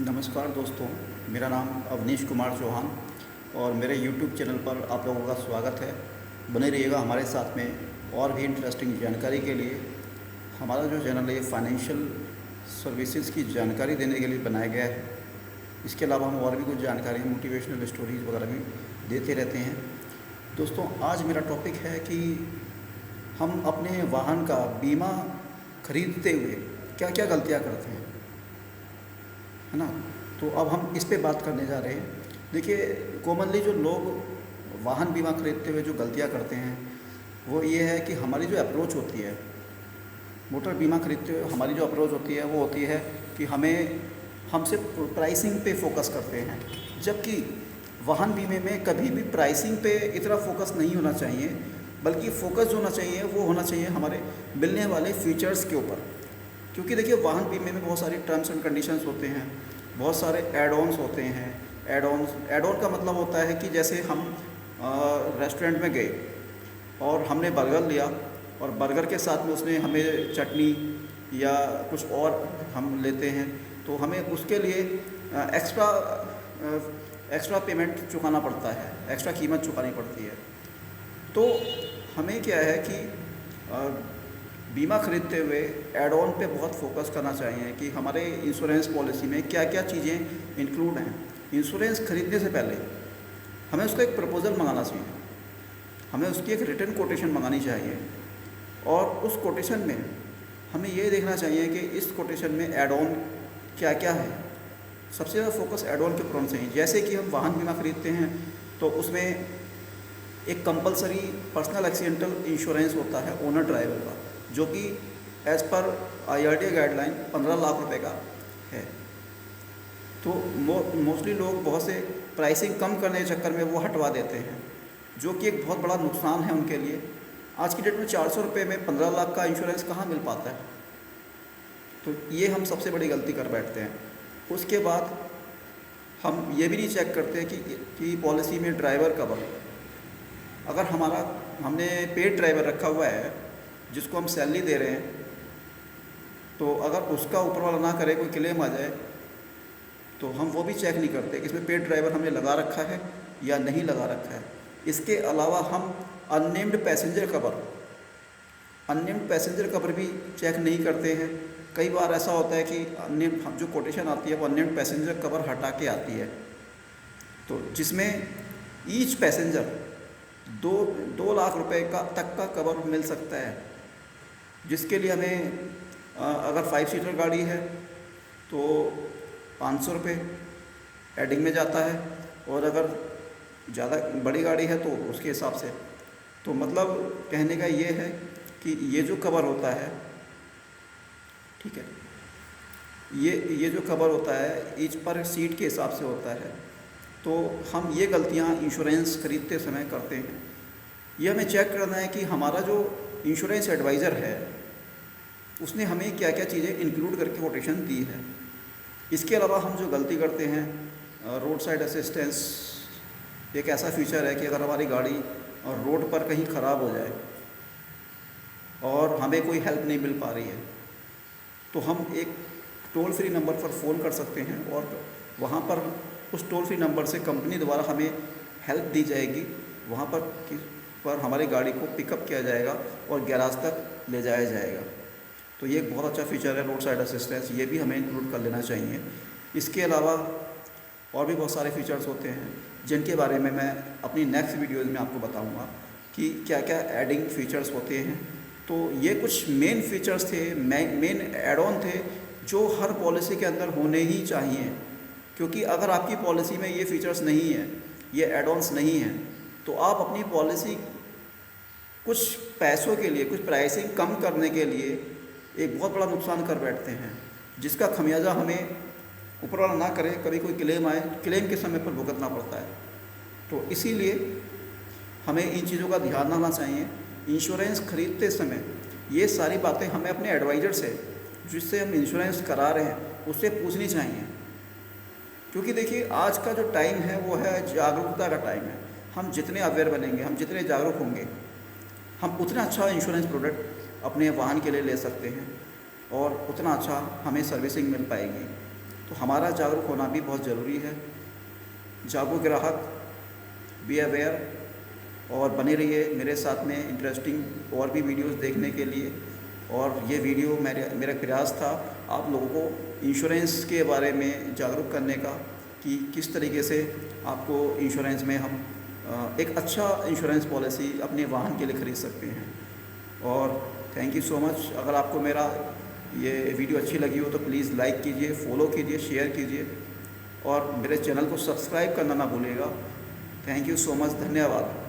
नमस्कार दोस्तों, मेरा नाम अवनीश कुमार चौहान और मेरे YouTube चैनल पर आप लोगों का स्वागत है। बने रहिएगा हमारे साथ में और भी इंटरेस्टिंग जानकारी के लिए। हमारा जो चैनल है ये फाइनेंशियल सर्विसेज की जानकारी देने के लिए बनाया गया है। इसके अलावा हम और भी कुछ जानकारी, मोटिवेशनल स्टोरीज़ वगैरह भी देते रहते हैं। दोस्तों, आज मेरा टॉपिक है कि हम अपने वाहन का बीमा खरीदते हुए क्या क्या गलतियाँ करते हैं, है ना। तो अब हम इस पे बात करने जा रहे हैं। देखिए, कॉमनली जो लोग वाहन बीमा खरीदते हुए जो गलतियां करते हैं वो ये है कि हमारी जो अप्रोच होती है मोटर बीमा खरीदते हुए, हमारी जो अप्रोच होती है वो होती है कि हम सिर्फ प्राइसिंग पे फोकस करते हैं, जबकि वाहन बीमे में कभी भी प्राइसिंग पे इतना फोकस नहीं होना चाहिए, बल्कि फोकस जो होना चाहिए वो होना चाहिए हमारे मिलने वाले फीचर्स के ऊपर। क्योंकि देखिए, वाहन बीमे में बहुत सारी टर्म्स एंड कंडीशंस होते हैं, बहुत सारे एड ऑन्स होते हैं। एड ऑन का मतलब होता है कि जैसे हम रेस्टोरेंट में गए और हमने बर्गर लिया और बर्गर के साथ में उसने हमें चटनी या कुछ और हम लेते हैं, तो हमें उसके लिए एक्स्ट्रा पेमेंट चुकाना पड़ता है, एक्स्ट्रा कीमत चुकानी पड़ती है। तो हमें क्या है कि बीमा खरीदते हुए एड ऑन पे बहुत फोकस करना चाहिए कि हमारे इंश्योरेंस पॉलिसी में क्या क्या चीज़ें इंक्लूड हैं। इंश्योरेंस खरीदने से पहले हमें उसका एक प्रपोज़ल मंगाना चाहिए, हमें उसकी एक रिटन कोटेशन मंगानी चाहिए, और उस कोटेशन में हमें ये देखना चाहिए कि इस कोटेशन में एड ऑन क्या क्या है। सबसे ज़्यादा फोकस एड ऑन के ऊपर होना चाहिए। जैसे कि हम वाहन बीमा खरीदते हैं तो उसमें एक कंपलसरी पर्सनल एक्सीडेंटल इंश्योरेंस होता है ओनर ड्राइवर का, जो कि as per IRDA guideline 15 lakh रुपए का है। तो मोस्टली लोग बहुत से प्राइसिंग कम करने के चक्कर में वो हटवा देते हैं, जो कि एक बहुत बड़ा नुकसान है उनके लिए। आज की डेट में 400 रुपये में 15 लाख का इंश्योरेंस कहाँ मिल पाता है। तो ये हम सबसे बड़ी गलती कर बैठते हैं। उसके बाद हम ये भी नहीं चेक करते कि पॉलिसी में ड्राइवर कवर, अगर हमने पेड ड्राइवर रखा हुआ है जिसको हम सैलरी दे रहे हैं, तो अगर उसका ऊपर वाला ना करे, कोई क्लेम आ जाए, तो हम वो भी चेक नहीं करते कि इसमें पेड ड्राइवर हमने लगा रखा है या नहीं लगा रखा है। इसके अलावा हम अननेम्ड पैसेंजर कवर भी चेक नहीं करते हैं। कई बार ऐसा होता है कि अननेम्ड जो कोटेशन आती है वो अननेम्ड पैसेंजर कवर हटा के आती है, तो जिसमें ईच पैसेंजर 2 लाख रुपए का तक का कवर मिल सकता है, जिसके लिए हमें अगर 5 सीटर गाड़ी है तो 500 रुपये एडिंग में जाता है, और अगर ज़्यादा बड़ी गाड़ी है तो उसके हिसाब से। तो मतलब कहने का ये है कि ये जो कवर होता है, ठीक है, ये जो कवर होता है ईच पर सीट के हिसाब से होता है। तो हम ये गलतियाँ इंश्योरेंस खरीदते समय करते हैं। ये हमें चेक करना है कि हमारा जो इंश्योरेंस एडवाइज़र है उसने हमें क्या क्या चीज़ें इंक्लूड करके कोटेशन दी है। इसके अलावा हम जो गलती करते हैं, रोड साइड असिस्टेंस एक ऐसा फीचर है कि अगर हमारी गाड़ी और रोड पर कहीं ख़राब हो जाए और हमें कोई हेल्प नहीं मिल पा रही है, तो हम एक टोल फ्री नंबर पर फ़ोन कर सकते हैं, और वहाँ पर उस टोल फ्री नंबर से कंपनी द्वारा हमें हेल्प दी जाएगी। वहाँ पर हमारी गाड़ी को पिकअप किया जाएगा और गैराज तक ले जाया जाएगा। तो ये एक बहुत अच्छा फीचर है रोड साइड असिस्टेंस, ये भी हमें इंक्लूड कर लेना चाहिए। इसके अलावा और भी बहुत सारे फीचर्स होते हैं जिनके बारे में मैं अपनी नेक्स्ट वीडियोज़ में आपको बताऊँगा कि क्या क्या एडिंग फीचर्स होते हैं। तो ये कुछ मेन फीचर्स थे, मेन एड ऑन थे जो हर पॉलिसी के अंदर होने ही चाहिए। क्योंकि अगर आपकी पॉलिसी में ये फीचर्स नहीं है, ये एड ऑन्स नहीं हैं, तो आप अपनी पॉलिसी कुछ पैसों के लिए, कुछ प्राइसिंग कम करने के लिए एक बहुत बड़ा नुकसान कर बैठते हैं, जिसका खमियाजा हमें ऊपर वाला ना करे, कभी कोई क्लेम आए, क्लेम के समय पर भुगतना पड़ता है। तो इसीलिए हमें इन चीज़ों का ध्यान रखना चाहिए। इंश्योरेंस खरीदते समय ये सारी बातें हमें अपने एडवाइज़र से, जिससे हम इंश्योरेंस करा रहे हैं, उससे पूछनी चाहिए। क्योंकि देखिए, आज का जो टाइम है वो है जागरूकता का टाइम है। हम जितने अवेयर बनेंगे, हम जितने जागरूक होंगे, हम उतना अच्छा इंश्योरेंस प्रोडक्ट अपने वाहन के लिए ले सकते हैं और उतना अच्छा हमें सर्विसिंग मिल पाएगी। तो हमारा जागरूक होना भी बहुत ज़रूरी है। जागरूक ग्राहक, बी अवेयर, और बने रहिए मेरे साथ में इंटरेस्टिंग और भी वीडियोस देखने के लिए। और ये वीडियो मेरा प्रयास था आप लोगों को इंश्योरेंस के बारे में जागरूक करने का, कि किस तरीके से आपको इंश्योरेंस में हम एक अच्छा इंश्योरेंस पॉलिसी अपने वाहन के लिए ख़रीद सकते हैं। और थैंक यू सो मच। अगर आपको मेरा ये वीडियो अच्छी लगी हो तो प्लीज़ लाइक कीजिए, फॉलो कीजिए, शेयर कीजिए, और मेरे चैनल को सब्सक्राइब करना ना भूलिएगा। Thank you so much. धन्यवाद।